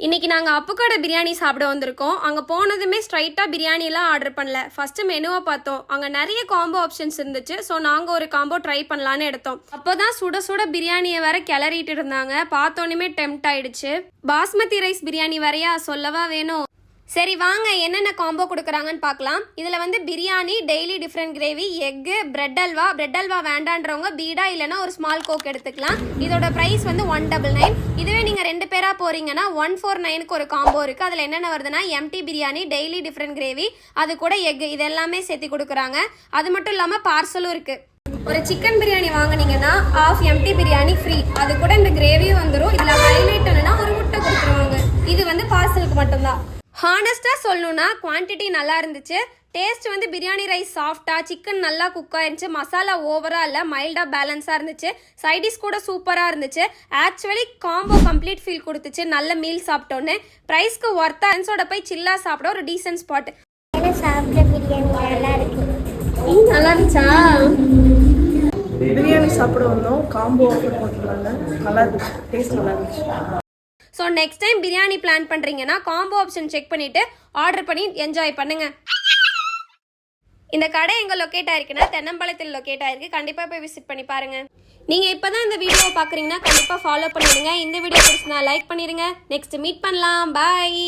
இன்னைக்கு நாங்கள் அப்புக்கடை பிரியாணி சாப்பிட வந்திருக்கோம். அங்கே போனதுமே ஸ்ட்ரைட்டாக பிரியாணிலாம் ஆர்டர் பண்ணல. ஃபர்ஸ்ட் மெனுவை பார்த்தோம். அங்கே நிறைய காம்போ ஆப்ஷன்ஸ் இருந்துச்சு. ஸோ நாங்கள் ஒரு காம்போ ட்ரை பண்ணலான்னு எடுத்தோம். அப்போ தான் சுட சுட பிரியாணியை வேற கிளறிட்டு இருந்தாங்க. பார்த்தோன்னே டெம்ட் ஆயிடுச்சு. பாஸ்மதி ரைஸ் பிரியாணி வரையா சொல்லவா வேணும். சரி வாங்க என்னென்ன காம்போ கொடுக்குறாங்கன்னு பார்க்கலாம். இதில் வந்து biryani, daily different gravy, egg, bread halwa வேண்டான்றவங்க பீடா இல்லைனா ஒரு ஸ்மால் கோக் எடுத்துக்கலாம். இதோட ப்ரைஸ் வந்து 199. இதுவே நீங்கள் 2 பேராக போகிறீங்கன்னா 149க்கு ஒரு காம்போ இருக்குது. அதில் என்னென்ன வருதுன்னா empty biryani, daily different gravy, அது கூட எக்கு, இது எல்லாமே சேர்த்து கொடுக்குறாங்க. அது மட்டும் இல்லாமல் பார்சலும் இருக்குது. ஒரு சிக்கன் பிரியாணி வாங்கினீங்கன்னா ஆஃப் எம்டி பிரியாணி ஃப்ரீ. அது கூட இந்த கிரேவியும் வந்துடும். இதில் ஹைலைட் என்னன்னா ஒரு முட்டை கொடுத்துருவாங்க. இது வந்து பார்சலுக்கு மட்டும்தான். ஹானஸ்ட்டாக சொல்லணுன்னா குவான்டிட்டி நல்லா இருந்துச்சு. டேஸ்ட் வந்து பிரியாணி ரைஸ் சாஃப்டாக, சிக்கன் நல்லா குக் ஆயிருந்துச்சு. மசாலா ஓவராக இல்லை, மைல்டாக பேலன்ஸாக இருந்துச்சு. சைடிஷ் கூட சூப்பராக இருந்துச்சு. ஆக்சுவலி காம்போ கம்ப்ளீட் ஃபீல் கொடுத்துச்சு. நல்ல மீல் சாப்பிட்டோன்னு. ப்ரைஸ்க்கு ஒர்த்தாக ஃப்ரெண்ட்ஸோட போய் சில்லாக சாப்பிட ஒரு டீசன்ட் ஸ்பாட். நல்லா இருந்துச்சா? பிரியாணி சாப்பிட வந்தோம். காம்போ ஆஃபர் போட்டுருந்தாங்க. நல்லா இருந்துச்சு. டேஸ்ட் நல்லா இருந்துச்சு. So next time biryani plan பண்ணுறீங்கன்னா காம்போ ஆப்ஷன் செக் பண்ணிவிட்டு ஆர்டர் பண்ணி என்ஜாய் பண்ணுங்கள். இந்த கடை எங்கே லொக்கேட் ஆயிருக்குன்னா தென்னம்பாளையத்தில் லொக்கேட் ஆயிருக்கு. கண்டிப்பாக போய் விசிட் பண்ணி பாருங்கள். நீங்கள் இப்போ தான் இந்த வீடியோவை பார்க்குறீங்கன்னா கண்டிப்பாக ஃபாலோ பண்ணிடுங்க. இந்த வீடியோ பிடிச்சிருந்தா லைக் பண்ணிடுங்க. நெக்ஸ்ட் மீட் பண்ணலாம். பாய்.